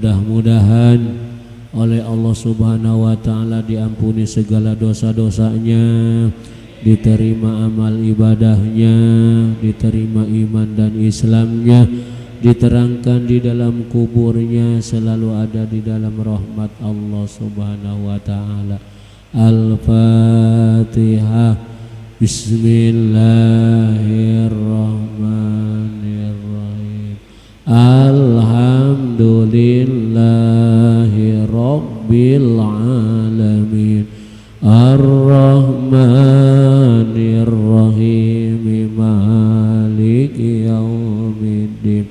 mudah-mudahan oleh Allah Subhanahu wa Ta'ala diampuni segala dosa-dosanya, diterima amal ibadahnya, diterima iman dan Islamnya, diterangkan di dalam kuburnya, selalu ada di dalam rahmat Allah Subhanahu wa Ta'ala. Al-Fatihah. Bismillahirrahmanirrahim. Alhamdulillahi Rabbil Alamin. Ar-Rahmanir-Rahim. Maliki yaumiddin.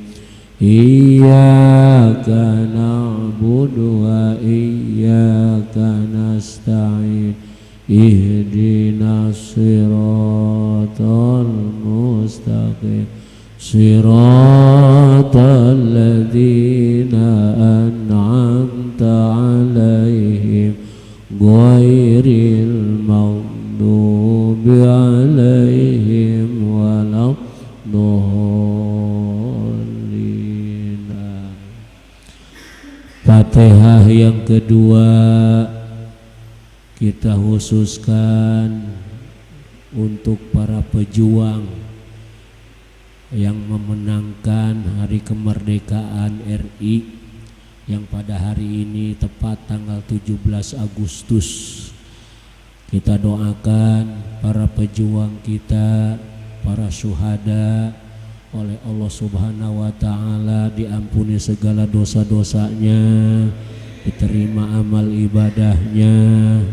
Iyyaka na'budu wa iyyaka nasta'in. Ihdinas siratal mustaqim. Siratal ladzina an'amta 'alaihim ghairil maghdubi 'alaihim waladdallin. Fatihah yang kedua kita khususkan untuk para pejuang yang memenangkan hari kemerdekaan RI yang pada hari ini tepat tanggal 17 Agustus. Kita doakan para pejuang kita, para syuhada, oleh Allah Subhanahu wa Ta'ala diampuni segala dosa-dosanya, diterima amal ibadahnya,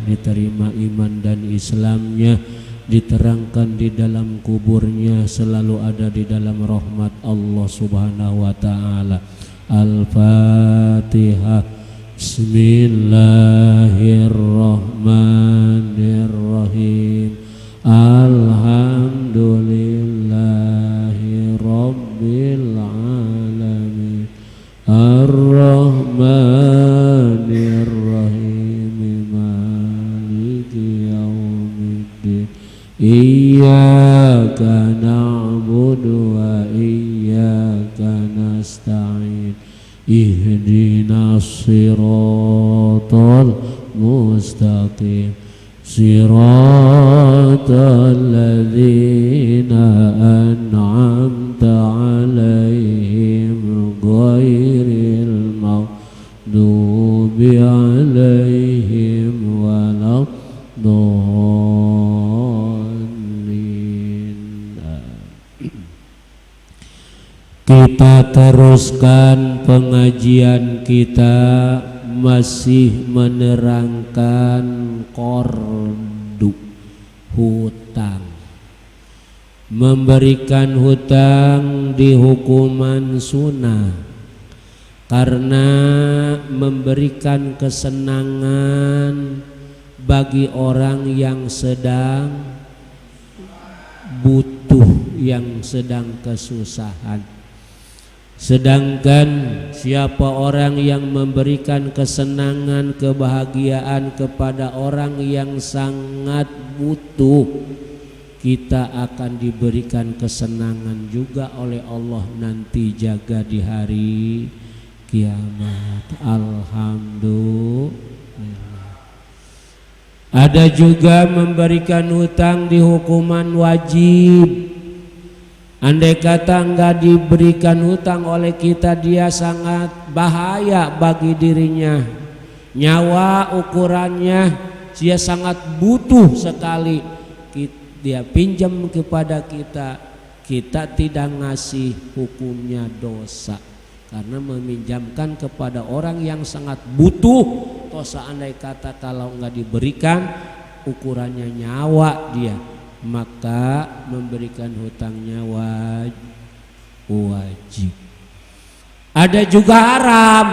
diterima iman dan Islamnya, diterangkan di dalam kuburnya, selalu ada di dalam rahmat Allah Subhanahu wa Ta'ala. Al-Fatihah. Bismillahirrahmanirrahim. Alhamdulillahi Rabbil Alamin. Ar-Rahmanir-Rahim. Maliki yaumiddin. Iyyaka na'budu wa iyyaka nasta'in. Ihdinas siratal mustaqim. Siratal ladzina an'amta 'alaihim ghairil maghdubi 'alaihim waladdallin. Kita teruskan pengajian kita, masih menerangkan kordu, hutang. Memberikan hutang di hukuman sunnah karena memberikan kesenangan bagi orang yang sedang butuh, yang sedang kesusahan. Sedangkan siapa orang yang memberikan kesenangan, kebahagiaan kepada orang yang sangat butuh, kita akan diberikan kesenangan juga oleh Allah nanti jaga di hari kiamat. Alhamdulillah. Ada juga memberikan hutang di hukuman wajib. Andai kata enggak diberikan hutang oleh kita, dia sangat bahaya bagi dirinya. Nyawa ukurannya, dia sangat butuh sekali. Dia pinjam kepada kita, kita tidak ngasih, hukumnya dosa. Karena meminjamkan kepada orang yang sangat butuh, dosa. Andai kata kalau enggak diberikan, ukurannya nyawa dia, maka memberikan hutangnya wajib. Ada juga haram,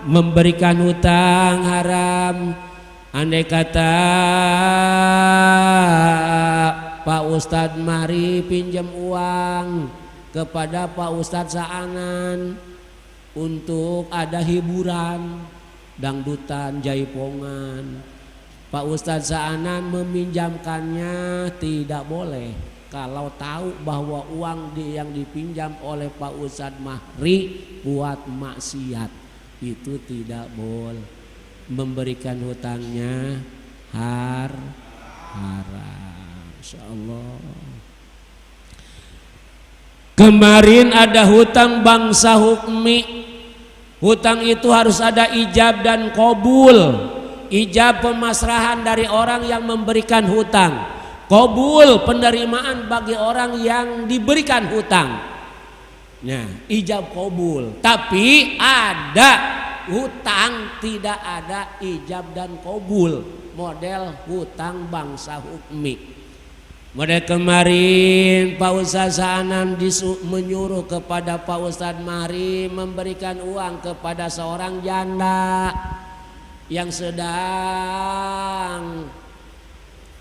memberikan hutang haram. Andai kata Pak Ustadz mari pinjam uang kepada Pak Ustadz Saanan untuk ada hiburan, dangdutan, jaipongan. Pak Ustadz Saanan meminjamkannya tidak boleh. Kalau tahu bahwa uang yang dipinjam oleh Pak Ustadz Mahri buat maksiat, itu tidak boleh. Memberikan hutangnya haram. Insyaallah. Kemarin ada hutang bangsa hukmi. Hutang itu harus ada ijab dan qabul. Ijab pemasrahan dari orang yang memberikan hutang. Qabul penerimaan bagi orang yang diberikan hutang. Nah, ijab qabul. Tapi ada hutang tidak ada ijab dan qabul. Model hutang bangsa hukmi. Model kemarin Pak Ustaz Sa'anan menyuruh kepada Pak Ustaz Mahri memberikan uang kepada seorang janda yang sedang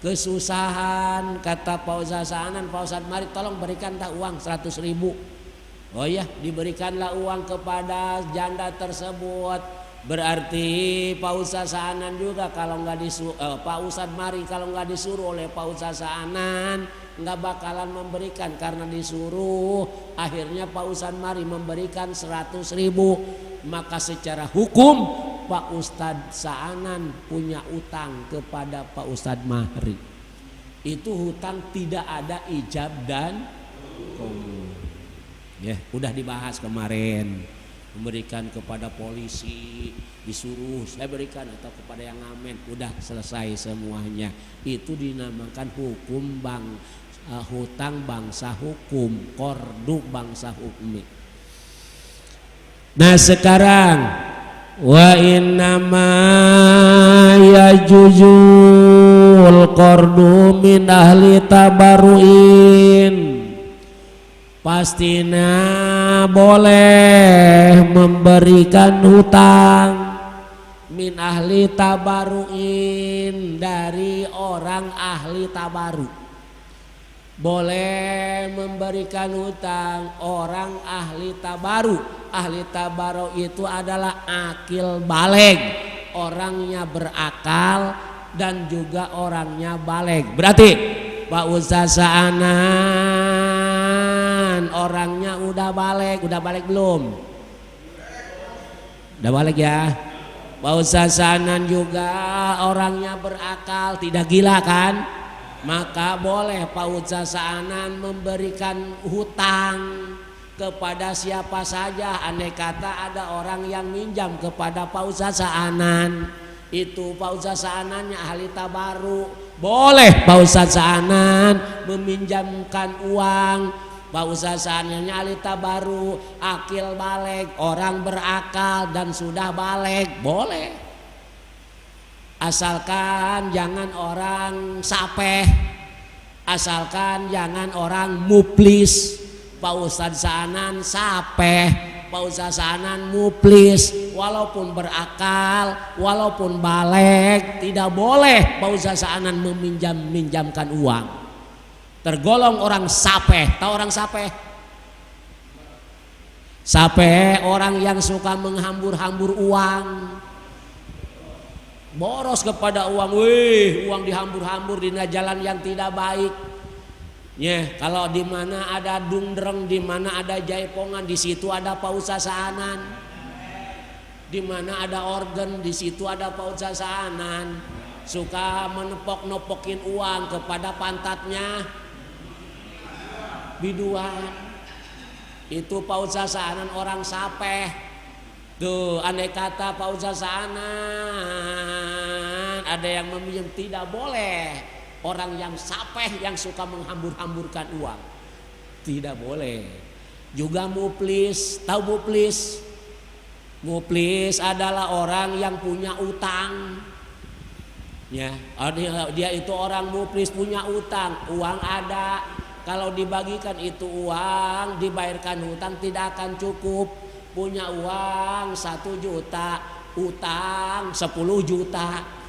kesusahan. Kata Pak Ustaz Sa'anan, Pak Ustaz Mahri tolong berikanlah uang 100.000. Oh ya, diberikanlah uang kepada janda tersebut. Berarti Pak Ustaz Sa'anan juga kalau nggak disuruh Pak Ustaz Mahri kalau nggak disuruh oleh Pak Ustaz Sa'anan nggak bakalan memberikan karena disuruh. Akhirnya Pak Ustaz Mahri memberikan 100.000. Maka secara hukum Pak Ustaz Sa'anan punya utang kepada Pak Ustaz Mahri. Itu hutang tidak ada ijab dan qabul. Ya, udah dibahas kemarin. Memberikan kepada polisi, disuruh saya berikan atau kepada yang ngamen, udah selesai semuanya. Itu dinamakan hukum hutang bangsa hukum, qardu bangsa hukmi. Nah sekarang wa innama yajuzul qardu min ahli tabaruin. Pastinya boleh memberikan hutang min ahli tabaruin dari orang ahli tabaru. Boleh memberikan hutang orang ahli tabaru. Ahli tabaru itu adalah akil baligh, orangnya berakal dan juga orangnya baligh. Berarti Pak Ustaz Sa'anan orangnya udah balik belum? Udah balik ya. Pak Ustaz Sa'anan juga orangnya berakal, tidak gila kan? Maka boleh Pak Ustaz Sa'anan memberikan hutang kepada siapa saja. Andai kata ada orang yang minjam kepada Pak Ustaz Sa'anan, itu Pak Ustaz Sa'anannya ahli tabaru, boleh Pak Ustaz Sa'anan meminjamkan uang. Pak Ustaz Sa'anannya ahli tabaru, akil baligh, orang berakal dan sudah baligh, boleh. Asalkan jangan orang sapeh, asalkan jangan orang muplis. Pak Ustaz Sa'anan sapeh, Pak Ustaz Sa'anan muplis, walaupun berakal, walaupun baligh, tidak boleh Pak Ustaz Sa'anan meminjamkan uang. Tergolong orang sapeh. Tahu orang sapeh? Sapeh orang yang suka menghambur-hambur uang. Boros kepada uang, uang dihambur-hambur di jalan yang tidak baik. Ya, kalau di mana ada dungdreng, di mana ada jaipongan, di situ ada Pak Ustaz Sa'anan. Di mana ada organ, di situ ada Pak Ustaz Sa'anan. Suka menepok-nepokin uang kepada pantatnya biduan. Itu Pak Ustaz Sa'anan orang sapeh. Tuh, andai kata Pak Ustaz Sa'anan ada yang meminjam, tidak boleh. Orang yang sapeh yang suka menghambur-hamburkan uang, tidak boleh. Juga muplis. Tahu muplis? Muplis adalah orang yang punya utang. Ya, dia itu orang muplis, punya utang. Uang ada, kalau dibagikan itu uang, dibayarkan hutang tidak akan cukup. Punya uang 1 juta, utang 10 juta.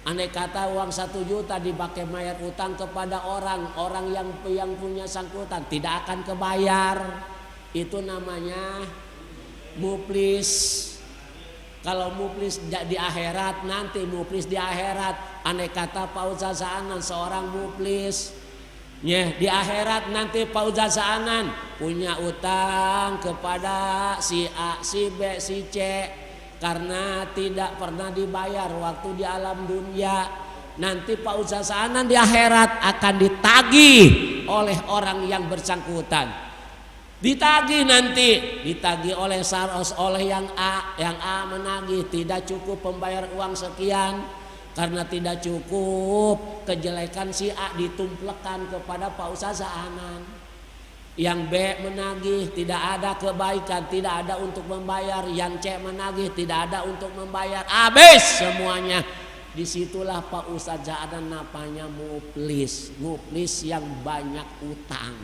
Andai kata uang 1 juta dipakai bayar utang kepada orang yang punya sangkutan, tidak akan kebayar. Itu namanya muplis. Kalau muplis di akhirat, nanti muplis di akhirat. Andai kata Pak Ustaz Sa'anan seorang muplis, Di akhirat nanti Pak Ustaz Saanan punya utang kepada si A, si B, si C karena tidak pernah dibayar waktu di alam dunia. Nanti Pak Ustaz Saanan di akhirat akan ditagih oleh orang yang bersangkutan. Ditagih oleh Saros, oleh yang A menagih tidak cukup pembayar uang sekian. Karena tidak cukup, kejelekan si A ditumplekan kepada Pak Ustaz Saanan. Yang B menagih tidak ada kebaikan, tidak ada untuk membayar. Yang C menagih tidak ada untuk membayar. Habis semuanya. Disitulah Pak Ustaz Saanan namanya muflis yang banyak utang.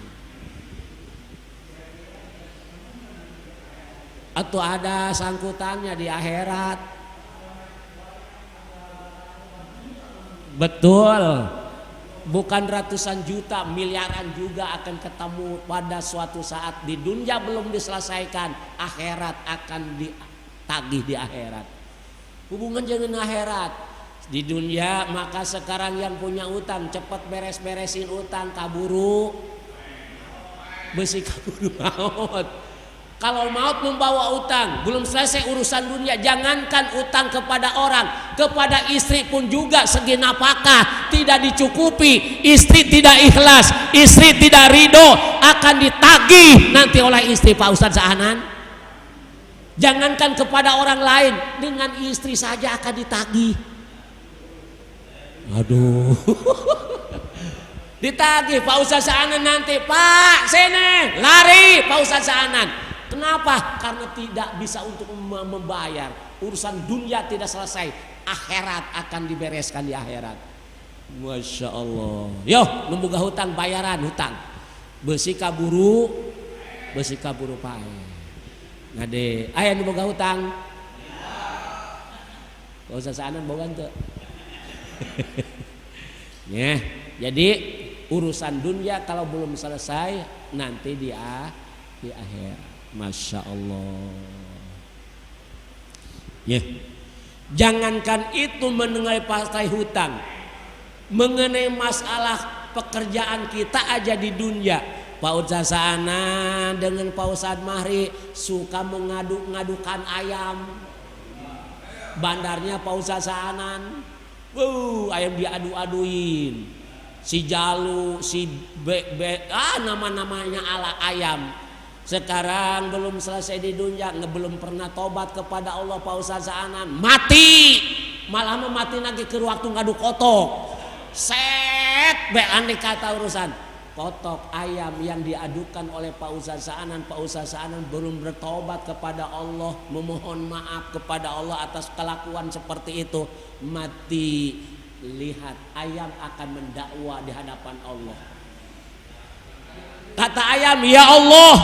Atau ada sangkutannya di akhirat. Betul, bukan ratusan juta, miliaran juga akan ketemu pada suatu saat. Di dunia belum diselesaikan, akhirat akan ditagih di akhirat. Hubungan dengan akhirat. Di dunia maka sekarang yang punya utang cepat beres-beresin utang, kaburu besi kaburu maut. Kalau maut membawa utang, belum selesai urusan dunia, jangankan utang kepada orang, kepada istri pun juga segi nafkah tidak dicukupi, istri tidak ikhlas, istri tidak ridho, akan ditagih nanti oleh istri Pak Ustaz Saanan. Jangankan kepada orang lain, dengan istri saja akan ditagih. Aduh. Ditagih Pak Ustaz Saanan nanti, Pak sini, lari Pak Ustaz Saanan. Kenapa? Karena tidak bisa untuk membayar. Urusan dunia tidak selesai, akhirat akan dibereskan di akhirat. Masya Allah. Yo, membuka hutang, bayaran hutang. Besi kaburu pae. Ngade, aya nu boga hutang. Pak Ustaz Saanan boga teu. Ya, jadi urusan dunia kalau belum selesai nanti di akhir. Masya Allah. Ya, jangankan itu mengenai pasai hutang, mengenai masalah pekerjaan kita aja di dunia. Pak Ustaz Saanan dengan Pak Ustaz Mahri suka mengaduk-ngadukan ayam. Bandarnya Pak Ustaz Saanan, ayam diadu-aduin. Si Jalu, si nama-namanya ala ayam. Sekarang belum selesai di dunia, belum pernah tobat kepada Allah Pak Ustaz Saanan, mati, malah mati lagi ke waktu ngadu kotok. Set andai kata urusan kotok ayam yang diadukan oleh Pak Ustaz Saanan. Pak Ustaz Saanan belum bertobat kepada Allah, memohon maaf kepada Allah atas kelakuan seperti itu, mati. Lihat, ayam akan mendakwa di hadapan Allah. Kata ayam, ya Allah,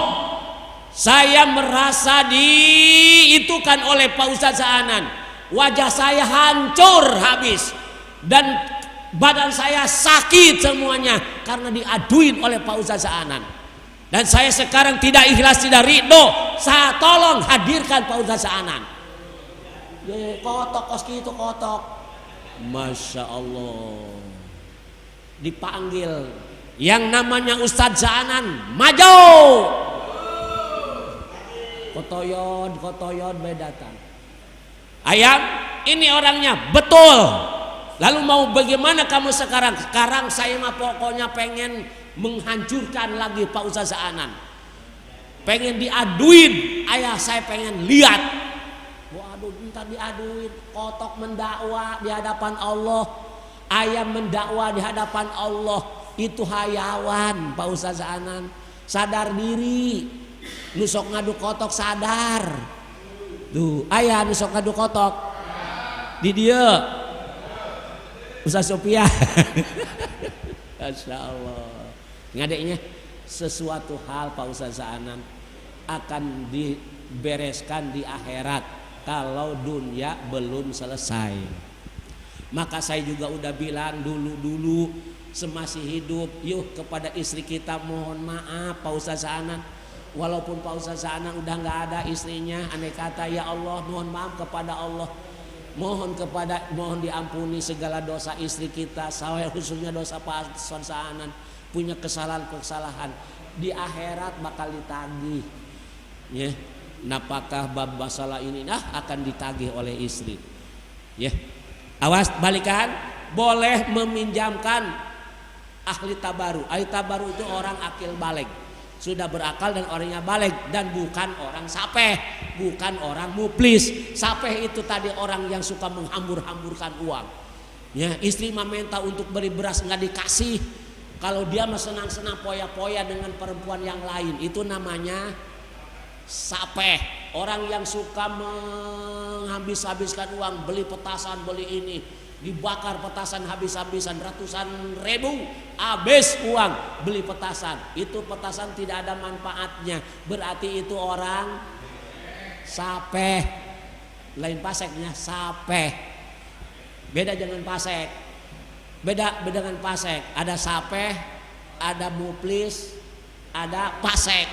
saya merasa diitukan oleh Pak Ustaz Saanan. Wajah saya hancur habis dan badan saya sakit semuanya karena diaduin oleh Pak Ustaz Saanan. Dan saya sekarang tidak ikhlas, tidak ridho. Saya tolong hadirkan Pak Ustaz Saanan. Kotok koski itu kotok. Masya Allah. Dipanggil yang namanya Ustaz Saanan, maju. Kotoyon datang. Ayam, ini orangnya betul. Lalu mau bagaimana kamu sekarang? Sekarang saya mah pokoknya pengen menghancurkan lagi Pak Ustaz Saanan. Pengen diaduin, ayah saya pengen lihat. Waduh, entar diaduin, kotok mendakwa di hadapan Allah, ayam mendakwa di hadapan Allah. Itu hayawan Pak Ustaz Saanan. Sadar diri. Nusok ngadu kotok sadar. Tuh, ayah nusok ngadu kotok. Di dia Ustaz Sofia. Masya Allah. Ngadeknya sesuatu hal Pak Ustaz Saanan akan dibereskan di akhirat kalau dunia belum selesai. Maka saya juga udah bilang dulu semasih hidup, yuk kepada istri kita mohon maaf Pak Ustaz Saanan. Walaupun Pak Ustaz Saanan udah nggak ada istrinya, andai kata ya Allah mohon maaf kepada Allah, mohon diampuni segala dosa istri kita, khususnya dosa Pak Ustaz Saanan. punya kesalahan-kesalahan, di akhirat bakal ditagih. Ya, napakah bab masalah ini akan ditagih oleh istri. Ya, awas balikan, boleh meminjamkan ahli tabaru. Ahli tabaru itu orang akil balig, sudah berakal dan orangnya balig, dan bukan orang sapeh, bukan orang muplis. Sapeh itu tadi orang yang suka menghambur-hamburkan uang. Ya, istri meminta untuk beri beras nggak dikasih. Kalau dia mah senang-senang poya-poya dengan perempuan yang lain, itu namanya sapeh. Orang yang suka menghabis-habiskan uang, beli petasan, beli ini, dibakar petasan habis-habisan, ratusan ribu, habis uang beli petasan. Itu petasan tidak ada manfaatnya, berarti itu orang sapeh. Lain paseknya sapeh, beda dengan pasek. Beda dengan pasek, ada sapeh, ada muplis, ada pasek.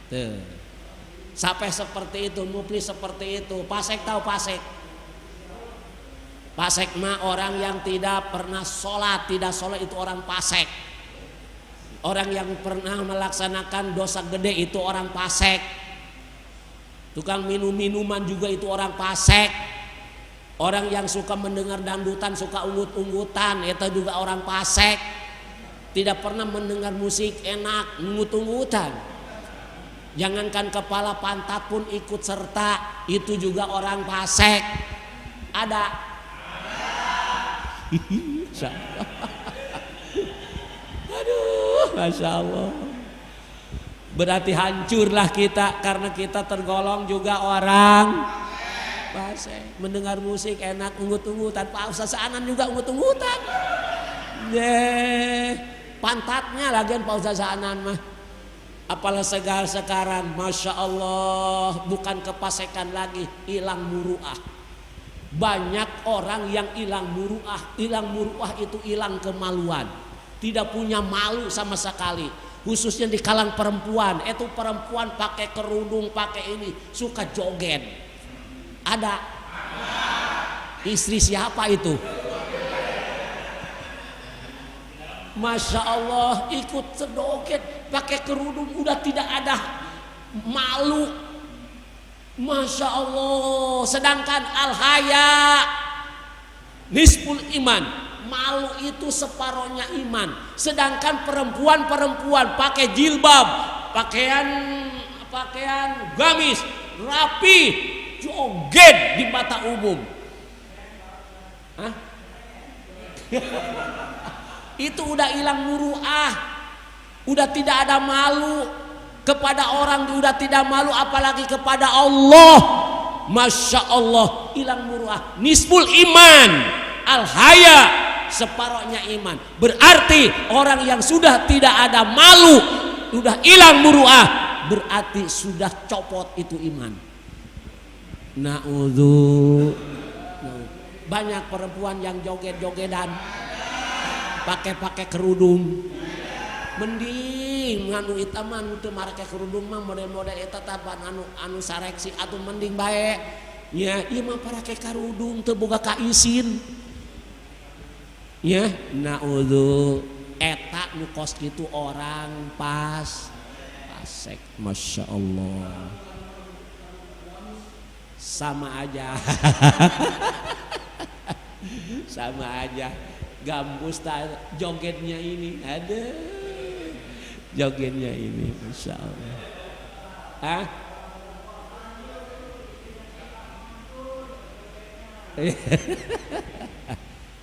Tuh. Sapeh seperti itu, muplis seperti itu. Pasek, tahu pasek? Pasek mah orang yang tidak pernah sholat, tidak sholat itu orang pasek. Orang yang pernah melaksanakan dosa gede itu orang pasek. Tukang minum-minuman juga itu orang pasek. Orang yang suka mendengar dangdutan, suka unggut-unggutan, itu juga orang pasek. Tidak pernah mendengar musik enak, unggut-unggutan. Jangankan kepala pantat pun ikut serta, itu juga orang pasek. Ada. Aduh, Masya Allah. Berarti hancurlah kita, karena kita tergolong juga orang pasek. Mendengar musik enak, unggut-unggutan. Pak Ustaz Anan juga unggut-unggutan. Pantatnya lagian Pak Ustaz Anan mah. Apalah sekarang, Masya Allah, bukan kepasekan lagi, hilang muruah. Banyak orang yang hilang muruah. Hilang muruah itu hilang kemaluan, tidak punya malu sama sekali. Khususnya di kalangan perempuan, itu perempuan pakai kerudung, pakai ini, suka joget. Ada. Istri siapa itu? Masya Allah, ikut sedoket, pakai kerudung, udah tidak ada malu. Masya Allah. Sedangkan al-haya nisful iman, malu itu separohnya iman. Sedangkan perempuan pakai jilbab, pakaian gamis, rapi, joget di mata umum. Hah? Itu udah hilang muruah, udah tidak ada malu kepada orang, udah tidak malu apalagi kepada Allah. Masya Allah, hilang muruah. Nisful iman, al-haya, separohnya iman. Berarti orang yang sudah tidak ada malu, sudah hilang muruah, berarti sudah copot itu iman. Na'udzu. Banyak perempuan yang joget-jogetan, pakai kerudung. Mending nganu itaman teu make kerudung mah model-model eta tapan anu sareksi atuh mending bae. Ya, ieu mah parake kerudung teu boga kaisin. Ya, naudzu eta nu kos kitu orang pasek. Masya Allah. Sama aja. Sama aja. Gambus jogetnya ini ada, jogetnya ini, Masya Allah. Hah?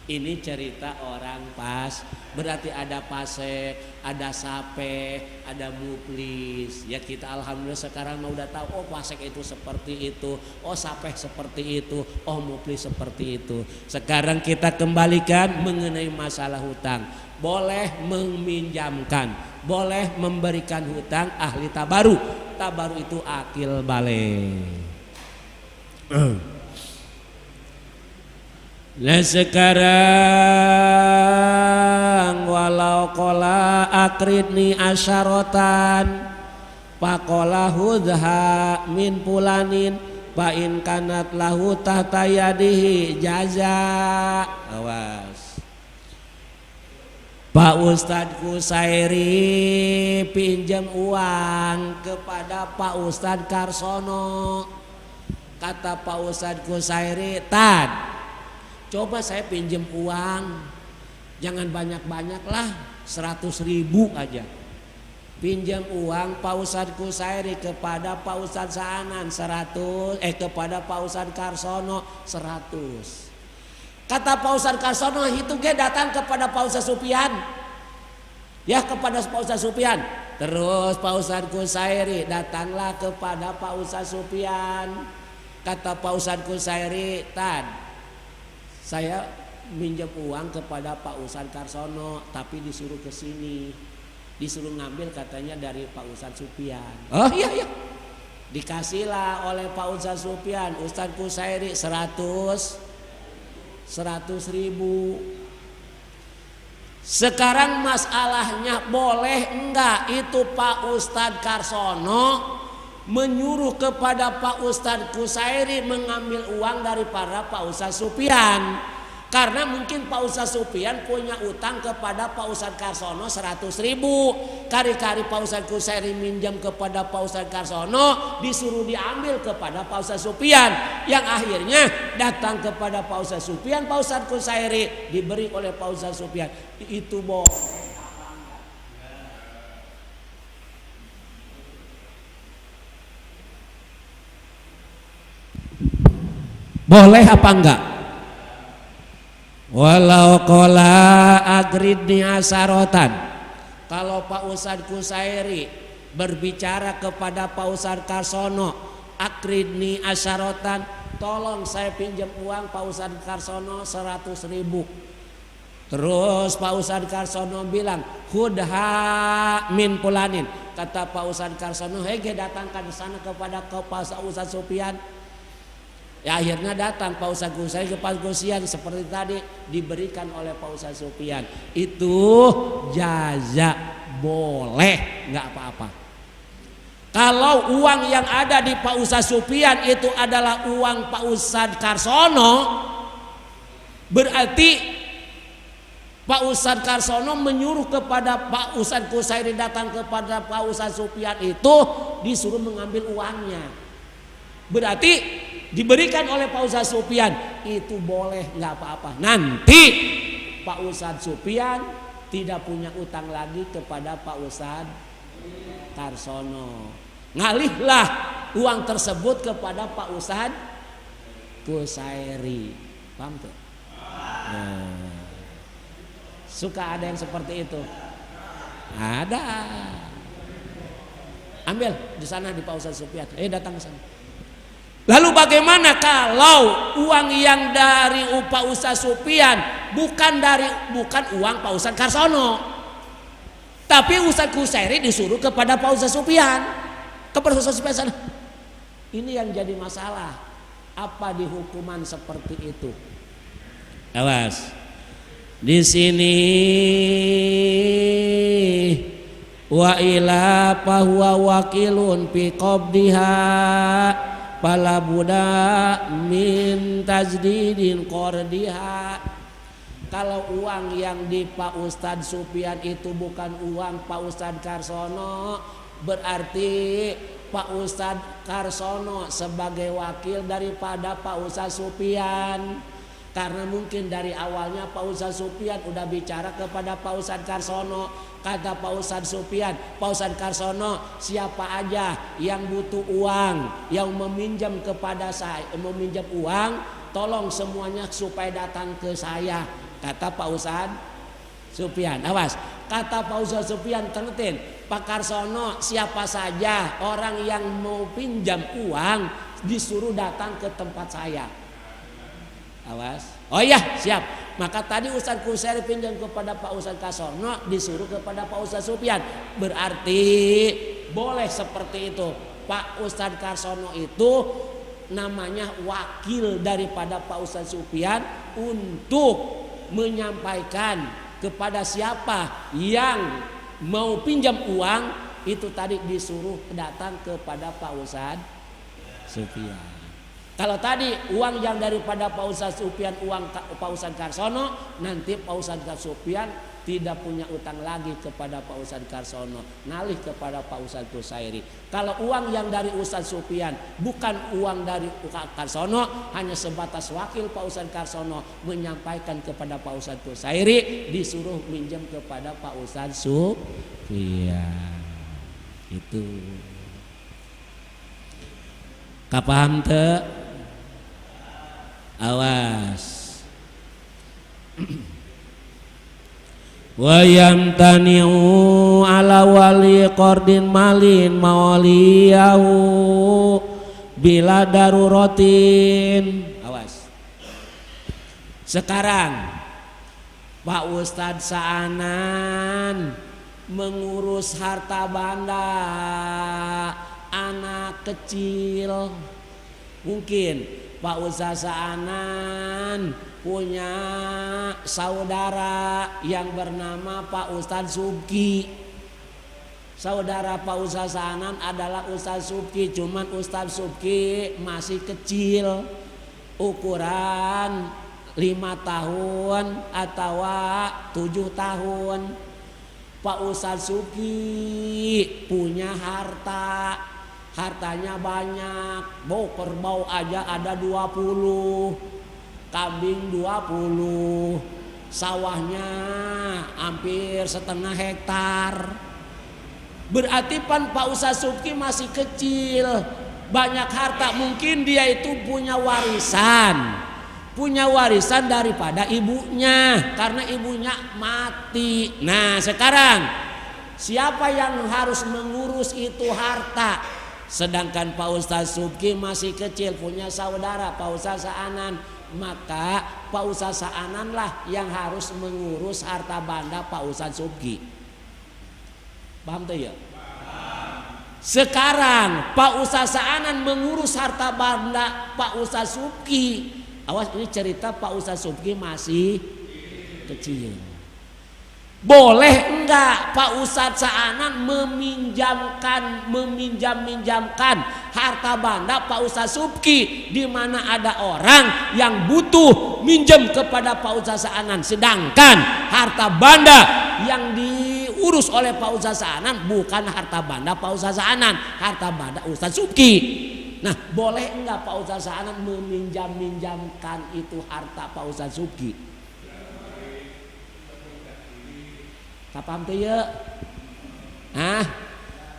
Ini cerita orang pas, berarti ada pasek, ada sape, ada muplis. Ya kita alhamdulillah sekarang mau udah tahu, oh pasek itu seperti itu, oh sape seperti itu, oh muplis seperti itu. Sekarang kita kembalikan mengenai masalah hutang. Boleh meminjamkan, boleh memberikan hutang ahli tabaru. Tabaru itu akil balik. Nah sekarang walau kola akridni asyarotan pakola hudha min pulanin pa in kanat lahu tahta yadihi jaza. Awas. Pak Ustadz Kusairi pinjam uang kepada Pak Ustadz Karsono. Kata Pak Ustadz Kusairi, Tad, coba saya pinjam uang, jangan banyak-banyak lah, 100.000 aja. Pinjam uang Pak Ustadz Kusairi kepada Pak Ustadz Saanan 100, kepada Pak Ustadz Karsono 100. Kata Pak Ustadz Karsono, itu dia datang kepada Pak Ustadz Supian. Ya, kepada Pak Ustadz Supian. Terus Pak Ustadz Kusairi datanglah kepada Pak Ustadz Supian. Kata Pak Ustadz Kusairi, Tad, saya minjem uang kepada Pak Ustadz Karsono, tapi disuruh ke sini. Disuruh ngambil katanya dari Pak Ustadz Supian. Oh iya. Dikasihlah oleh Pak Ustadz Supian Ustadz Kusairi 100.000. Sekarang masalahnya, boleh enggak itu Pak Ustadz Karsono menyuruh kepada Pak Ustadz Kusairi mengambil uang daripada Pak Ustadz Supian? Karena mungkin Pak Ustadz Supian punya utang kepada Pak Ustadz Karsono 100.000. Kari-kari Pak Ustadz Kusairi minjam kepada Pak Ustadz Karsono, disuruh diambil kepada Pak Ustadz Supian. Yang akhirnya datang kepada Pak Ustadz Supian, Pak Ustadz Kusairi diberi oleh Pak Ustadz Supian. Itu boleh apa enggak? Walau kola agridni asarotan, kalau Pak Ustadz Kusairi berbicara kepada Pak Ustadz Karsono, agridni asarotan, tolong saya pinjam uang Pak Ustadz Karsono 100.000. Terus Pak Ustadz Karsono bilang, hudha min pulanin. Kata Pak Ustadz Karsono, hege datangkan di sana kepada Pak Ustadz Supian. Ya, akhirnya datang Pak Ustadz Kusairi ke Pak Kusian seperti tadi diberikan oleh Pak Ustadz Supian. Itu jaza, boleh, nggak apa-apa. Kalau uang yang ada di Pak Ustadz Supian itu adalah uang Pak Ustadz Karsono, berarti Pak Ustadz Karsono menyuruh kepada Pak Ustadz Kusairi datang kepada Pak Ustadz Supian itu disuruh mengambil uangnya. Berarti diberikan oleh Pak Ustadz Supian, itu boleh, nggak apa-apa. Nanti Pak Ustadz Supian tidak punya utang lagi kepada Pak Ustadz Karsono. Ngalihlah uang tersebut kepada Pak Ustadz Kusairi. Paham tuh? Nah, suka ada yang seperti itu? Ada. Ambil di sana di Pak Ustadz Supian. Datang ke sana. Lalu bagaimana kalau uang yang dari Pak Ustadz Supian bukan uang Pak Ustadz Karsono, tapi Ustadz Kusairi disuruh kepada Pak Ustadz Supian, kepada Ustadz Supian sana. Ini yang jadi masalah. Apa di hukuman seperti itu? Awas. Di sini wa ila fahuwa wakilun fi qabdiha pala buda min tajdidin qardiha. Kalau uang yang di Pak Ustadz Supian itu bukan uang Pak Ustadz Karsono, berarti Pak Ustadz Karsono sebagai wakil daripada Pak Ustadz Supian. Karena mungkin dari awalnya Pak Ustadz Supian udah bicara kepada Pak Ustadz Karsono. Kata Pak Ustadz Supian, Pak Ustadz Karsono, siapa aja yang butuh uang, yang meminjam kepada saya, meminjam uang, tolong semuanya supaya datang ke saya. Kata Pak Ustadz Supian. Awas, kata Pak Ustadz Supian, tengetin, Pak Karsono, siapa saja orang yang mau pinjam uang disuruh datang ke tempat saya. Awas. Oh iya, siap. Maka tadi Ustadz Kusairi pinjam kepada Pak Ustadz Karsono, disuruh kepada Pak Ustadz Supian. Berarti boleh seperti itu. Pak Ustadz Karsono itu namanya wakil daripada Pak Ustadz Supian untuk menyampaikan kepada siapa yang mau pinjam uang, itu tadi disuruh datang kepada Pak Ustadz Supian. Kalau tadi uang yang daripada Pak Ustadz Supian, uang Pak Ustadz Karsono, nanti Pak Ustadz Supian tidak punya utang lagi kepada Pak Ustadz Karsono, nalih kepada Pak Ustadz Kusairi. Kalau uang yang dari Ustadz Supian bukan uang dari Pak Karsono, hanya sebatas wakil Pak Ustadz Karsono menyampaikan kepada Pak Ustadz Kusairi, disuruh minjem kepada Pak Ustadz Supian. Itu kapaham teu? Awas. Wa yamtani'u ala wali qardin malin mawaliyahu bila daruratin. Awas. Sekarang Pak Ustadz Saanan mengurus harta banda anak kecil. Mungkin Pak Ustadz Saanan punya saudara yang bernama Pak Ustadz Subki. Saudara Pak Ustadz Saanan adalah Ustadz Subki, cuman Ustadz Subki masih kecil, ukuran 5 tahun atau 7 tahun. Pak Ustadz Subki punya harta, hartanya banyak, kerbau aja ada 20, kambing 20, sawahnya hampir setengah hektar. Berarti Pak Ustadz Subki masih kecil, banyak harta. Mungkin dia itu punya warisan daripada ibunya, karena ibunya mati. Nah sekarang siapa yang harus mengurus itu harta? Sedangkan Pak Ustadz Subki masih kecil, punya saudara Pak Ustadz Saanan, maka Pak Ustadz Saanan lah yang harus mengurus harta banda Pak Ustadz Subki. Paham tuh ya? Sekarang Pak Ustadz Saanan mengurus harta banda Pak Ustadz Subki. Awas, ini cerita Pak Ustadz Subki masih kecil. Boleh enggak Pak Ustadz Saanan meminjam-minjamkan harta banda Pak Ustadz Subki, di mana ada orang yang butuh minjem kepada Pak Ustadz Saanan, sedangkan harta banda yang diurus oleh Pak Ustadz Saanan bukan harta banda Pak Ustadz Saanan, harta banda Ustadz Subki. Nah, boleh enggak Pak Ustadz Saanan meminjam-minjamkan itu harta Pak Ustadz Subki? Kapam teu ye?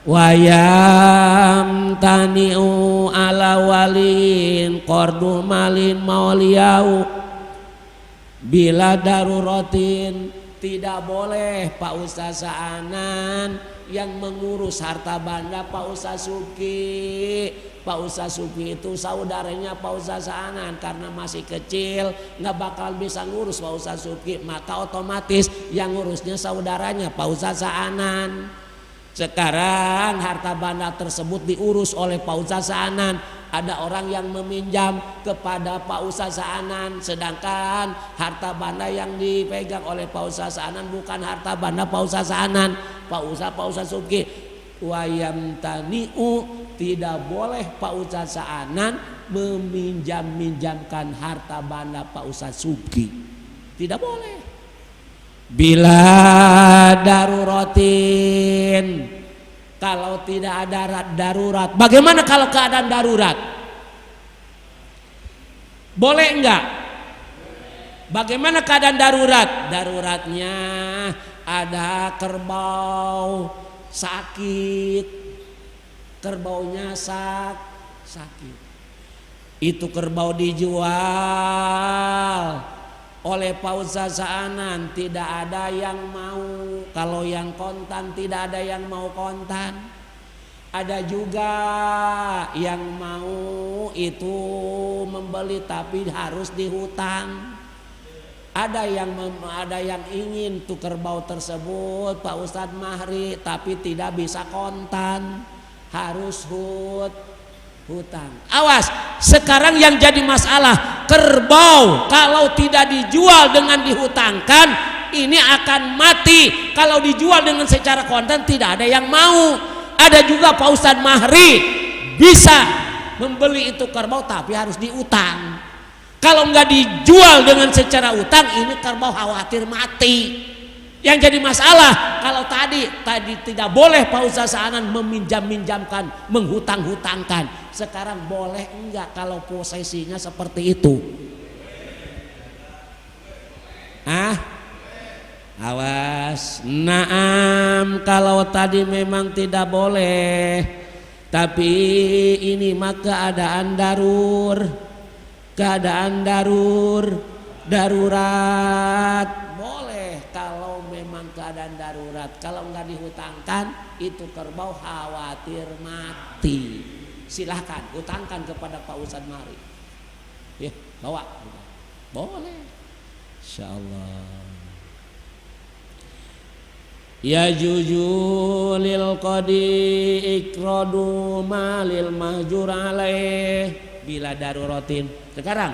Wayam tani'u ala walin qardu malin mawliyau bila daruratin. Tidak boleh Pak Ustadz Saanan yang mengurus harta banda Pak Ustadz Subki. Pak Ustadz Subki itu saudaranya Pak Ustadz Saanan, karena masih kecil nggak bakal bisa ngurus Pak Ustadz Subki, maka otomatis yang ngurusnya saudaranya Pak Ustadz Saanan. Sekarang harta banda tersebut diurus oleh Pak Ustadz Saanan. Ada orang yang meminjam kepada Pak Ustadz Saanan, sedangkan harta banda yang dipegang oleh Pak Ustadz Saanan bukan harta banda Pak Ustadz Saanan, Pak Ustadz Subki. Wayam tani'u, tidak boleh Pak Ustadz Saanan meminjam-minjamkan harta banda Pak Ustadz Subki. Tidak boleh. Bila daruratin, kalau tidak ada darurat. Bagaimana kalau keadaan darurat? Boleh enggak? Bagaimana keadaan darurat? Daruratnya ada kerbau sakit, kerbaunya sakit. Itu kerbau dijual oleh Pak Ustadz Saanan, tidak ada yang mau. Kalau yang kontan tidak ada yang mau kontan. Ada juga yang mau itu membeli tapi harus dihutang. Ada yang ingin tuh kerbau tersebut Pak Ustadz mahri tapi tidak bisa kontan, harus hutang. Awas, sekarang yang jadi masalah, kerbau kalau tidak dijual dengan dihutangkan ini akan mati. Kalau dijual dengan secara kontan tidak ada yang mau. Ada juga Pak Ustadz mahri bisa membeli itu kerbau tapi harus diutang. Kalau nggak dijual dengan secara utang, ini kerbau khawatir mati. Yang jadi masalah kalau tadi tidak boleh Pak Ustaz Anan meminjam-minjamkan, menghutang-hutangkan. Sekarang boleh enggak kalau posisinya seperti itu? Awas. Naam, kalau tadi memang tidak boleh. Tapi ini mah keadaan darurat. Boleh kalau memang keadaan darurat. Kalau enggak dihutangkan, itu kerbau khawatir mati. Silahkan hutangkan kepada Pak Ustadz mari. Ya, bawa. Boleh. Insyaallah. Ya jujulil qadi ikradu malil mahjur alaih bila daruratin. Sekarang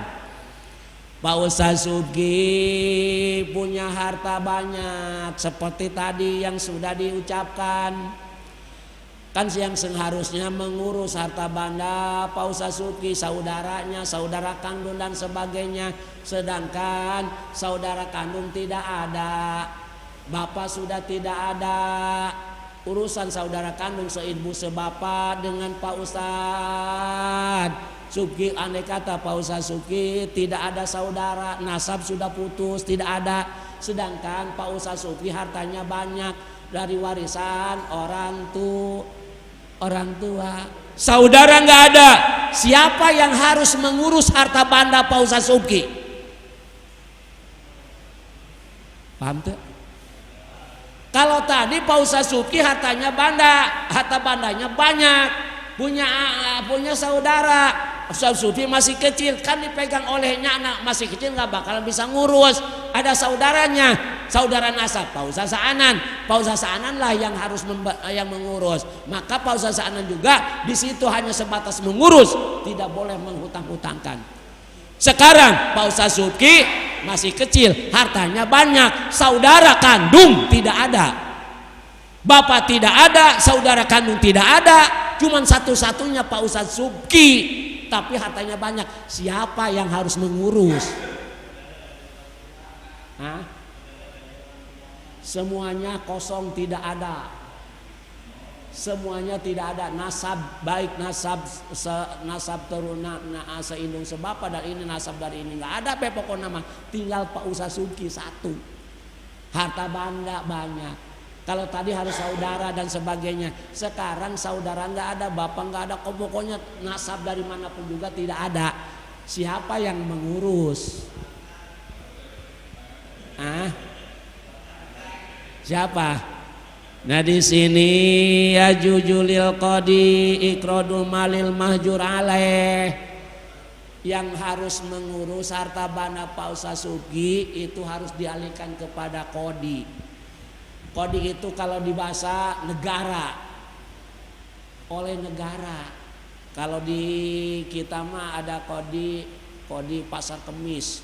Pak Ustaz Sugi punya harta banyak seperti tadi yang sudah diucapkan. Kan yang seharusnya mengurus harta benda Pak Ustaz Sugi, saudaranya, saudara kandung dan sebagainya. Sedangkan saudara kandung tidak ada, bapak sudah tidak ada. Urusan saudara kandung seibu sebapak dengan Pak Ustaz Sugi. Andai kata Pak Ustaz Sugi tidak ada saudara, nasab sudah putus, tidak ada. Sedangkan Pak Ustaz Sugi hartanya banyak dari warisan orang tua. Saudara nggak ada. Siapa yang harus mengurus harta benda Pak Ustaz Sugi? Paham tuh? Kalau tadi Pak Ustaz Suki harta bandanya banyak, punya saudara. Ustaz Suki masih kecil, kan dipegang olehnya, anak masih kecil nggak bakalan bisa ngurus. Ada saudaranya, saudara nasab Pak Ustaz Anan. Pak Ustaz Anan lah yang harus yang mengurus. Maka Pak Ustaz Anan juga di situ hanya sebatas mengurus, tidak boleh menghutang-hutangkan. Sekarang Pak Ustaz Suki masih kecil, hartanya banyak, saudara kandung tidak ada, bapak tidak ada, saudara kandung tidak ada, cuman satu-satunya Pak Ustaz Suki, tapi hartanya banyak. Siapa yang harus mengurus? Semuanya kosong, tidak ada. Semuanya tidak ada nasab, baik nasab teruna seindung sebapa dan ini nasab dari ini nggak ada. Pokoknya mah tinggal Pak Ustaz Suki satu, harta benda banyak. Kalau tadi harus saudara dan sebagainya, sekarang saudara nggak ada, bapak nggak ada, pokoknya nasab dari manapun juga tidak ada. Siapa yang mengurus? Siapa? Nah di sini ya jujulil qadi ikradu malil mahjur alaih, yang harus mengurus harta benda Pak Ustaz Sugi itu harus dialihkan kepada qadi. Qadi itu kalau di bahasa negara, oleh negara. Kalau di kita mah ada qadi pasar kemis,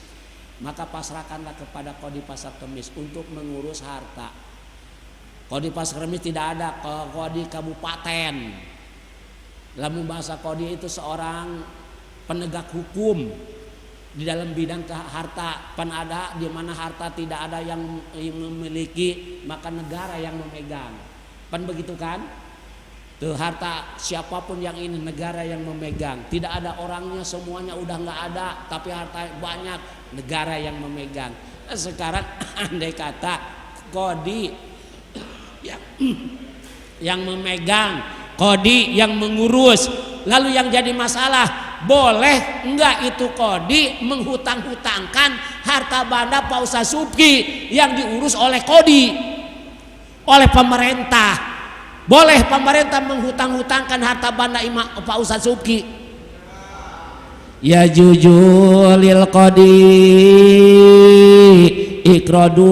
maka pasrahkanlah kepada qadi pasar kemis untuk mengurus harta. Qadi pasar kemis tidak ada, qadi kabupaten. Dalam bahasa qadi itu seorang penegak hukum di dalam bidang harta. Ada di mana harta tidak ada yang memiliki, maka negara yang memegang. Begitu kan? Tuh harta siapapun yang ini negara yang memegang. Tidak ada orangnya, semuanya udah nggak ada, tapi harta banyak, negara yang memegang. Nah, sekarang andai kata qadi yang memegang, qadi yang mengurus, lalu yang jadi masalah, boleh enggak itu qadi menghutang-hutangkan harta benda Pak Ustaz Suki yang diurus oleh qadi, oleh pemerintah? Boleh pemerintah menghutang-hutangkan harta benda Pak Ustaz Suki? Ya jujulil qadi ikradu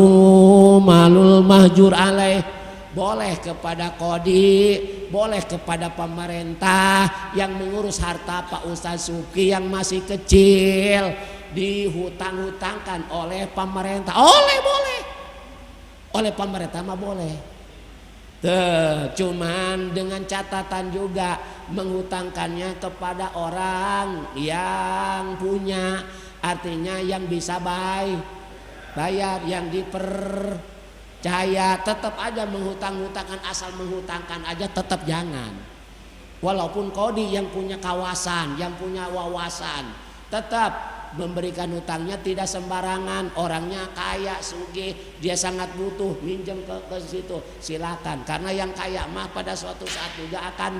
malul mahjur alaih. Boleh kepada qadi, boleh kepada pemerintah yang mengurus harta Pak Ustaz Suki yang masih kecil, dihutang-hutangkan oleh pemerintah. Boleh. Oleh pemerintah mah boleh. Cuman dengan catatan juga menghutangkannya kepada orang yang punya, artinya yang bisa bayar, yang dipercaya, tetap aja menghutang-hutangkan, asal menghutangkan aja tetap jangan. Walaupun kodi yang punya kawasan, yang punya wawasan, tetap memberikan hutangnya tidak sembarangan. Orangnya kaya, sugih, dia sangat butuh, minjem ke situ, silakan. Karena yang kaya mah pada suatu saat juga akan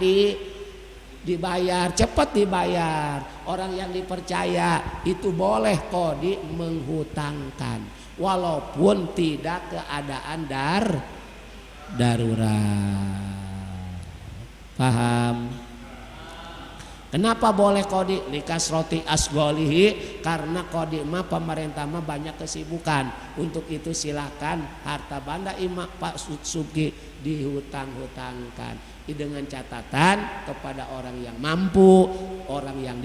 dibayar, cepat dibayar. Orang yang dipercaya itu boleh kodi menghutangkan, walaupun tidak keadaan darurat. Paham? Kenapa boleh kodi? Likasroti asgolihi, karena kodi mah pemerintah mah banyak kesibukan. Untuk itu silakan harta banda Imam Pak Subki dihutang-hutangkan dengan catatan kepada orang yang mampu, orang yang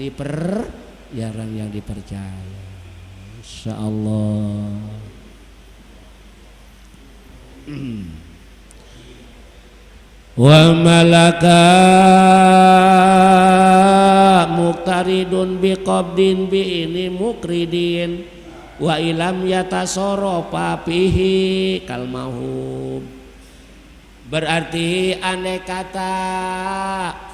dipercaya. Insyaallah. Wa malaka muqtaridun biqabdin bi ini mukridin wa ilam yatasorofa fihi kal mahub. Berarti andai kata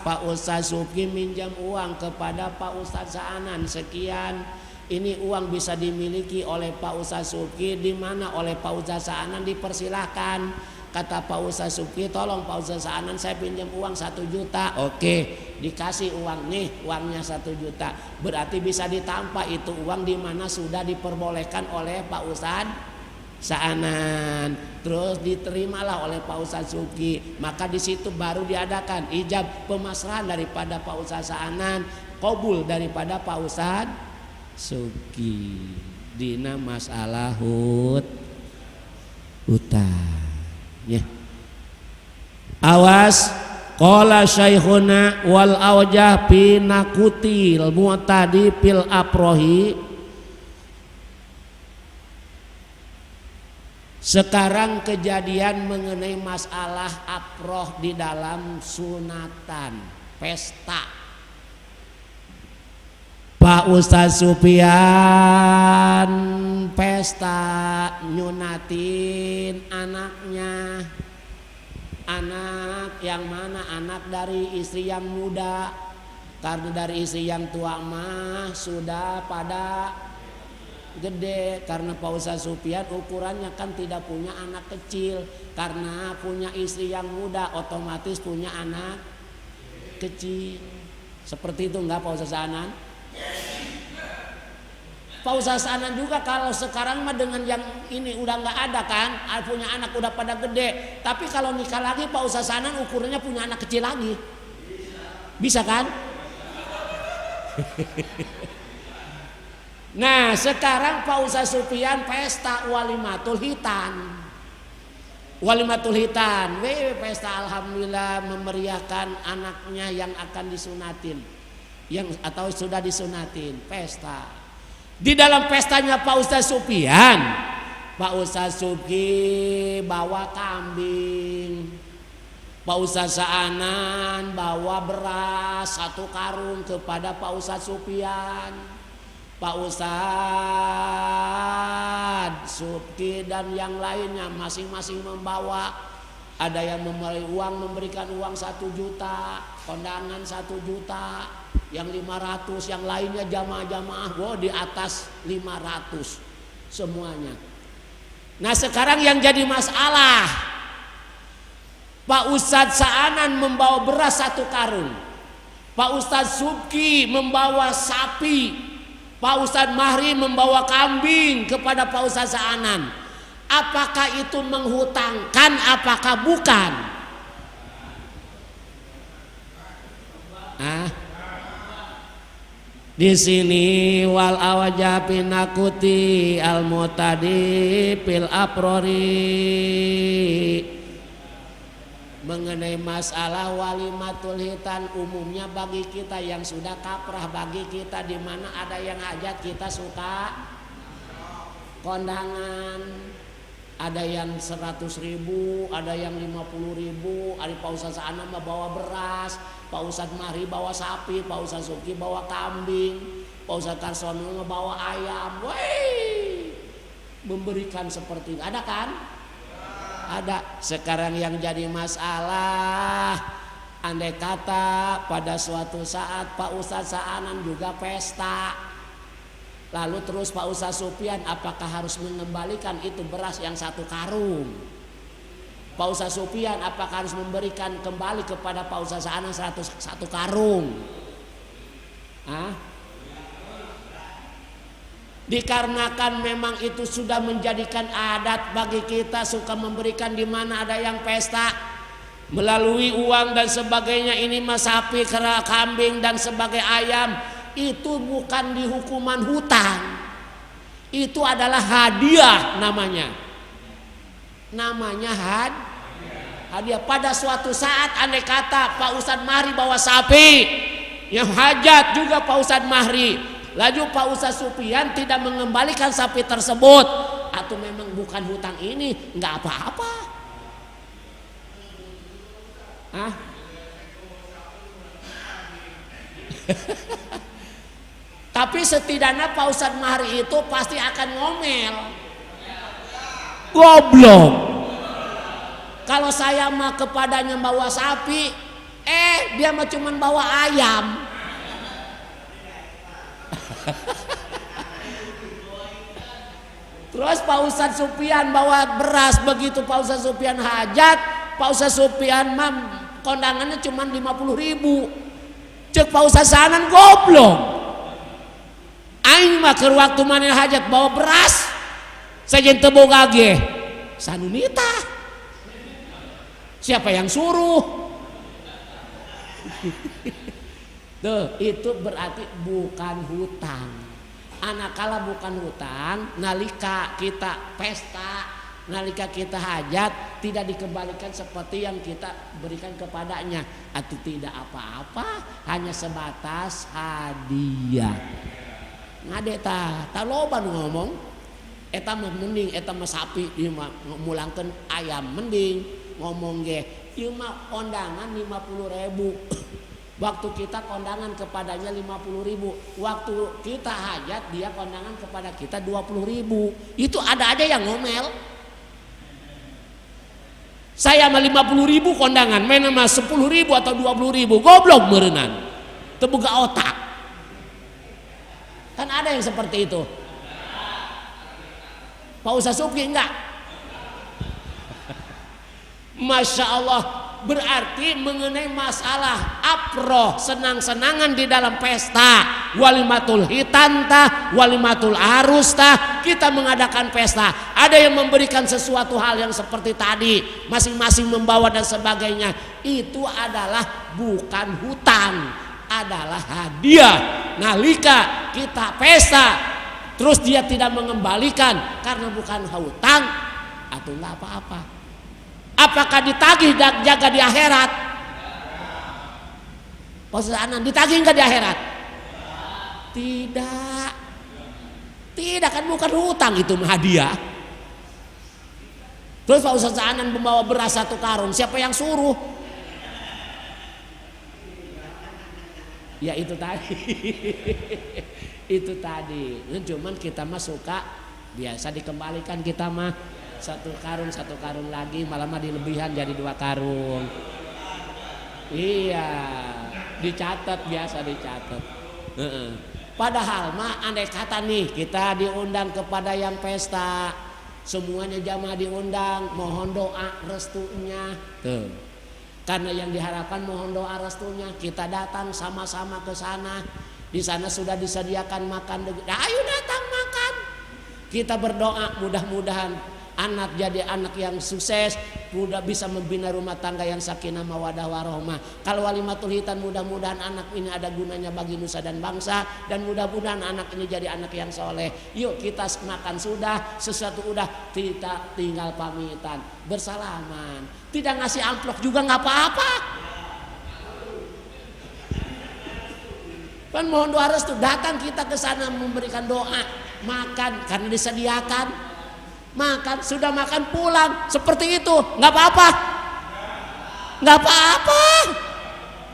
Pak Ustaz Subki minjam uang kepada Pak Ustaz Saanan sekian, ini uang bisa dimiliki oleh Pak Ustaz Subki, di mana oleh Pak Ustaz Saanan dipersilahkan. Kata Pak Ustaz Subki, tolong Pak Ustaz Saanan saya pinjam uang 1 juta. Oke, dikasih uang nih, uangnya 1 juta. Berarti bisa ditampa itu uang di mana sudah diperbolehkan oleh Pak Ustaz Saanan. Terus diterimalah oleh Pak Ustaz Subki. Maka di situ baru diadakan ijab pemasrahan daripada Pak Ustaz Saanan, qabul daripada Pak Ustaz Subki. Dina masalah hutang. Ya. Awas qala syaikhuna wal awjah fi nakutil mu'tadi fil aprohi. Sekarang kejadian mengenai masalah aproh di dalam sunatan, pesta. Pak Ustaz Supian pesta nyunatin anaknya. Anak yang mana? Anak dari istri yang muda. Karena dari istri yang tua mah sudah pada gede. Karena Pak Ustaz Supian ukurannya kan tidak punya anak kecil. Karena punya istri yang muda otomatis punya anak kecil. Seperti itu enggak Pak Ustaz Saanan? Pak Ustaz Saanan juga kalau sekarang mah dengan yang ini udah nggak ada kan, punya anak udah pada gede. Tapi kalau nikah lagi Pak Ustaz Saanan ukurannya punya anak kecil lagi, bisa kan? Nah sekarang Pak Ustaz Supian pesta walimatul hitan. Walimatul hitan, pesta alhamdulillah memeriahkan anaknya yang akan disunatin, yang atau sudah disunatin, pesta. Di dalam pestanya Pak Ustaz Supian, Pak Ustaz Subki bawa kambing, Pak Ustaz Saanan bawa beras 1 karung kepada Pak Ustaz Supian. Pak Ustaz Subki dan yang lainnya masing-masing membawa. Ada yang memberikan uang 1 juta, kondangan 1 juta, yang 500, yang lainnya jamaah-jamaah di atas 500 semuanya. Nah sekarang yang jadi masalah, Pak Ustaz Saanan membawa beras 1 karung, Pak Ustaz Subki membawa sapi, Pak Ustaz Mahri membawa kambing kepada Pak Ustaz Saanan. Apakah itu menghutangkan? Apakah bukan? Di sini wal awajah pinakuti al mutadi fil aprori. Mengenai masalah walimatul hitan, umumnya bagi kita yang sudah kaprah, bagi kita di mana ada yang hajat kita suka kondangan. Ada yang 100.000, ada yang 50.000. Ada Pak Ustaz Saanan bawa beras, Pak Ustaz Mahri bawa sapi, Pak Ustaz Subki bawa kambing, Pak Ustaz Karsono bawa ayam. Memberikan seperti itu. Ada kan? Ada. Sekarang yang jadi masalah, andai kata pada suatu saat Pak Ustadz Saanan juga pesta, lalu terus Pak Ustadz Supian apakah harus mengembalikan itu beras yang 1 karung? Pak Ustadz Supian apakah harus memberikan kembali kepada Pak Ustadz Saanan 1 karung? Dikarenakan memang itu sudah menjadikan adat bagi kita suka memberikan di mana ada yang pesta melalui uang dan sebagainya, ini mah sapi, kera, kambing dan sebagai ayam, itu bukan di hukuman hutang, itu adalah hadiah namanya hadiah. Pada suatu saat andai kata Pak Ustadz Mahri bawa sapi yang hajat juga Pak Ustadz Mahri, lalu Pak Ustadz Supian tidak mengembalikan sapi tersebut, atau memang bukan hutang, ini nggak apa-apa. Tapi setidaknya Pak Ustadz Mahri itu pasti akan ngomel, goblok. Kalau saya mah kepadanya bawa sapi, dia mah cuman bawa ayam. Terus Pak Ustadz Supian bawa beras, begitu Pak Ustadz Supian hajat, Pak Ustadz Supian mah kondangannya cuma 50.000. Cek Pak Ustadz Saanan goblok. Aing mah keur waktu mana hajat bawa beras, sajen teu boga ge sanunita. Siapa yang suruh? Tuh, itu berarti bukan hutang. Anakala bukan hutang, nalika kita pesta, nalika kita hajat, tidak dikembalikan seperti yang kita berikan kepadanya, atau tidak apa-apa, hanya sebatas hadiah. Ngade ta loba nu ngomong, eta mah mending eta mah sapi, ieu mah mulangkeun ayam mending ngomong ge, ieu mah kondangan 50.000. Waktu kita kondangan kepadanya 50.000, waktu kita hajat dia kondangan kepada kita 20.000. Itu ada aja yang ngomel. Saya mah 50.000 kondangan, mana mah 10.000 atau 20.000, goblok meureunnan. Teu boga otak. Kan ada yang seperti itu. Pak Ustadz Supi enggak? Masya Allah. Berarti mengenai masalah aproh, senang-senangan di dalam pesta, walimatul hitantah, walimatul arustah, kita mengadakan pesta. Ada yang memberikan sesuatu hal yang seperti tadi, masing-masing membawa dan sebagainya. Itu adalah bukan hutang, adalah hadiah. Nalika kita pesta, terus dia tidak mengembalikan karena bukan hutang, atau enggak apa-apa. Apakah ditagih dan jaga di akhirat? Pak Ustadz Anan ditagih enggak di akhirat? Tidak. Tidak, kan bukan hutang, itu hadiah. Terus Pak Ustadz Anan membawa beras 1 karung, siapa yang suruh? Ya itu tadi. Itu tadi. Cuman kita mah suka biasa dikembalikan, kita mah 1 karung lagi, malah mah dilebihan jadi 2 karung. Iya, dicatat, biasa dicatat. Padahal mah andai kata nih kita diundang kepada yang pesta, semuanya jamaah diundang, mohon doa restunya. Tuh. Karena yang diharapkan mohon doa restunya, kita datang sama-sama ke sana. Di sana sudah disediakan makan. Ayo datang makan. Kita berdoa mudah-mudahan anak jadi anak yang sukses, mudah bisa membina rumah tangga yang sakinah mawadah warahmah. Kalau walimatul hitan, mudah-mudahan anak ini ada gunanya bagi nusa dan bangsa, dan mudah-mudahan anak ini jadi anak yang soleh. Yuk kita makan sudah, sesuatu udah, kita tinggal pamitan, bersalaman. Tidak ngasih amplop juga nggak apa-apa. Kan mohon doa restu, datang kita ke sana memberikan doa, makan karena disediakan. Makan, sudah makan pulang, seperti itu, nggak apa-apa, nggak apa-apa.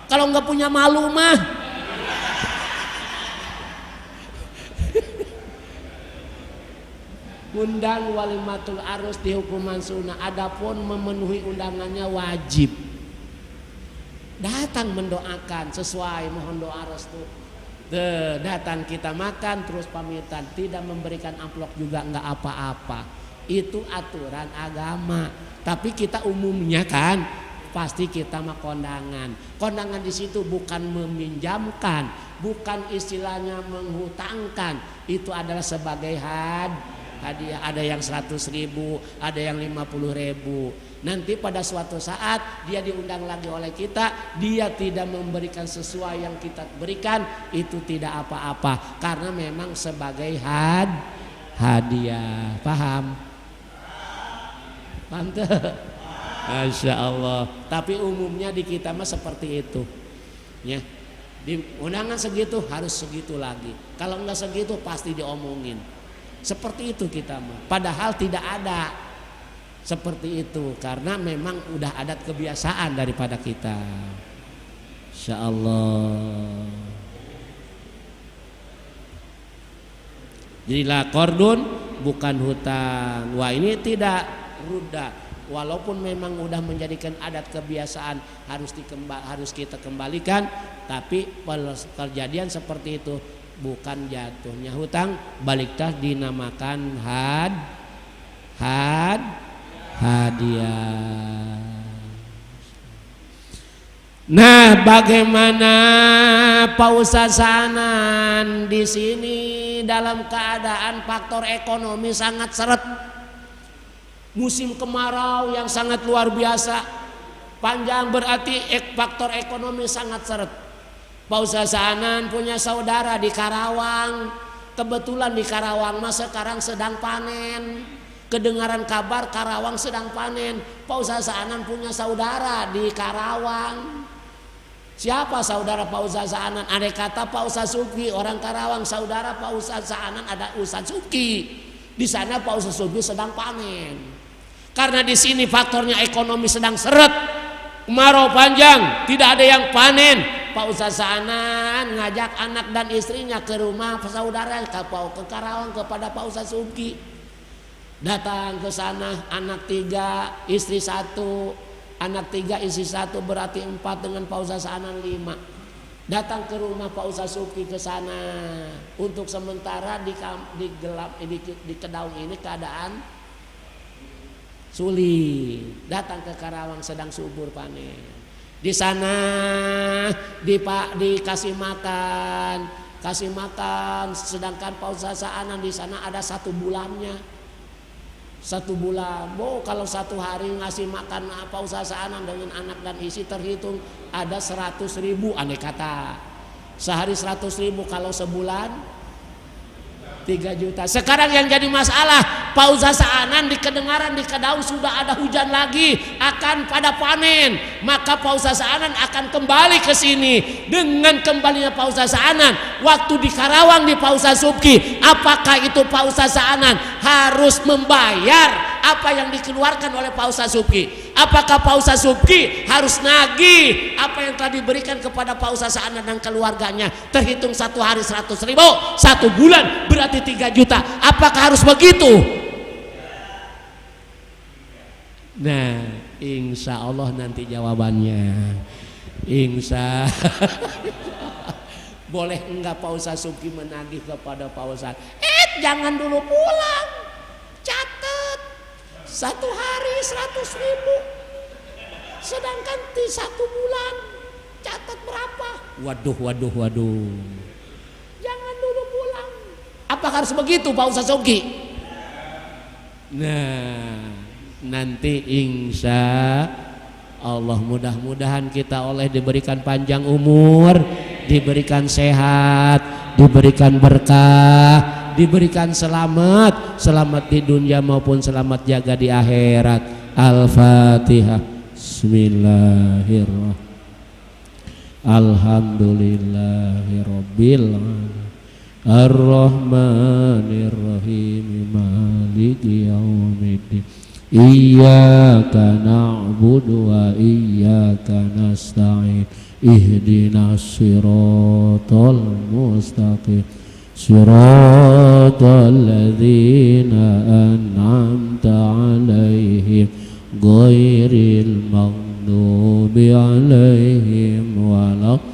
Kalau nggak punya malu mah. Undang walimatul arus di hukuman sunnah. Adapun memenuhi undangannya wajib. Datang mendoakan sesuai mohon doa restu. Datang kita makan terus pamitan, tidak memberikan amplop juga nggak apa-apa. Itu aturan agama. Tapi kita umumnya kan pasti kita mah kondangan. Kondangan di situ bukan meminjamkan, bukan istilahnya menghutangkan. Itu adalah sebagai hadiah. Ada yang 100.000, ada yang 50.000. Nanti pada suatu saat dia diundang lagi oleh kita, dia tidak memberikan sesuai yang kita berikan, itu tidak apa-apa karena memang sebagai hadiah. Paham? Paham tuh? Masya Allah. Tapi umumnya di kita mah seperti itu. Ya. Di undangan segitu harus segitu lagi. Kalau enggak segitu pasti diomongin. Seperti itu kita mah. Padahal tidak ada seperti itu karena memang udah adat kebiasaan daripada kita. Insya Allah. Jadilah kordun bukan hutang. Wah ini tidak ruda. Walaupun memang udah menjadikan adat kebiasaan harus kita kembalikan, tapi kejadian seperti itu bukan jatuhnya hutang, baliklah dinamakan hadiah. Nah, bagaimana Pak Ustaz Sanan di sini dalam keadaan faktor ekonomi sangat seret, musim kemarau yang sangat luar biasa panjang, berarti faktor ekonomi sangat seret. Pak Ustaz Sanan punya saudara di Karawang, kebetulan di Karawang mas sekarang sedang panen. Kedengaran kabar Karawang sedang panen. Pak Ustaz Sanan punya saudara di Karawang. Siapa saudara Pak Ustaz Sanan? Andai kata Pak Ustaz Subki orang Karawang, saudara Pak Ustaz Sanan ada Ustaz Subki. Di sana Pak Ustaz Subki sedang panen. Karena di sini faktornya ekonomi sedang seret, kemarau panjang, tidak ada yang panen. Pak Ustaz Sanan ngajak anak dan istrinya ke rumah saudara ke Karawang kepada Pak Ustaz Subki. Datang ke sana, anak 3, istri 1, anak 3, istri 1 berarti 4 dengan Pak Ustaz Sanan 5. Datang ke rumah Pak Ustaz Subki ke sana. Untuk sementara di Kedaung ini keadaan sulit. Datang ke Karawang sedang subur panen. Di sana dikasih makan, sedangkan Pak Ustaz Sanan di sana ada 1 bulannya. 1 bulan, kalau 1 hari ngasih makan Pak Ustaz Sanan dengan anak dan istri terhitung ada 100.000 andai kata. Sehari 100.000, kalau sebulan 3 juta. Sekarang yang jadi masalah, Pak Ustaz Sanan di kedengaran di Kedaung sudah ada hujan lagi, akan pada panen. Maka Pak Ustaz Sanan akan kembali ke sini. Dengan kembalinya Pak Ustaz Sanan, waktu di Karawang di Pak Ustaz Subki, apakah itu Pak Ustaz Sanan harus membayar apa yang dikeluarkan oleh Pak Ustaz Subki? Apakah Pak Ustaz Subki harus nagih apa yang telah diberikan kepada Pak Ustaz Sanan dan keluarganya? Terhitung 1 hari 100.000, 1 bulan berarti 3 juta. Apakah harus begitu? Nah, insya Allah nanti jawabannya. Insya boleh enggak Pak Ustaz Subki menagih kepada Pak Ustaz? Jangan dulu pulang, catat 1 hari 100.000, sedangkan di 1 bulan catat berapa? Waduh. Jangan dulu pulang. Apakah harus begitu Pak Ustaz Subki? Nah, nanti insya Allah mudah-mudahan kita oleh diberikan panjang umur, diberikan sehat, diberikan berkah, diberikan selamat di dunia maupun selamat jaga di akhirat. Al-Fatihah. Bismillahirrahmanirrahim. Alhamdulillahirabbil alamin. Ar-Rahmanirrahim. Maliki yaumiddin. Iyyaka na'budu wa iyyaka nasta'in. Ihdinas siratal mustaqim. Siratal ladzina an'amta 'alaihim ghairil maghdubi 'alaihim waladdallin.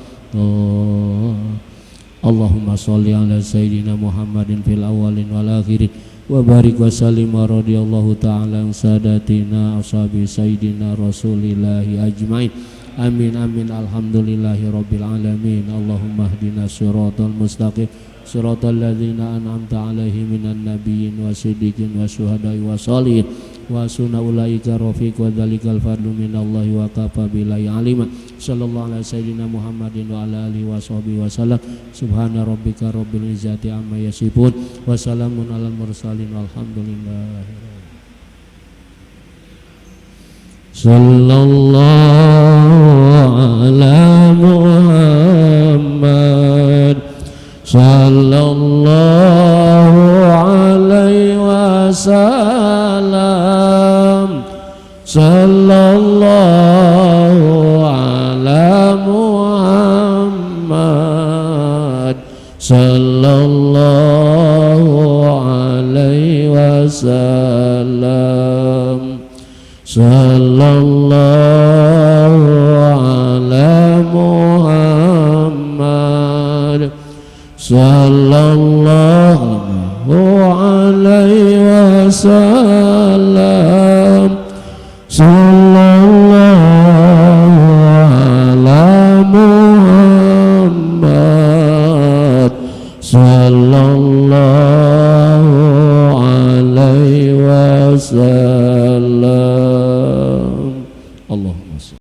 Allahumma sholli ala sayyidina Muhammadin fil awwalin wal akhirin wa barik wa sallim wa radiyallahu ta'ala an sadatina ashabi sayyidina rasulillahi ajmain. Amin amin alhamdulillahi rabbil alamin. Allahumma hdina siratal mustaqim siratal ladzina an'amta 'alaihim minan nabiyyin wa siddiqin wa syuhada'i wa sholihin wa sunna ulaika rafiq wa dzalikal fadlu minallahi wa kafa billahi alima. Sallallahu alaihi sayyidina Muhammadin wa ala alihi wa sahbihi wa sallam. Subhana rabbika rabbil izzati amma yasifun wa salamun alal mursalin walhamdulillahi. Sallallahu ala Muhammad sallallahu alaihi wasallam. Sallallahu ala Muhammad sallallahu alaihi wasallam. Sallallahu ala Muhammad sallallahu alaihi wasallam. Sallallahu ala Muhammad sallallahu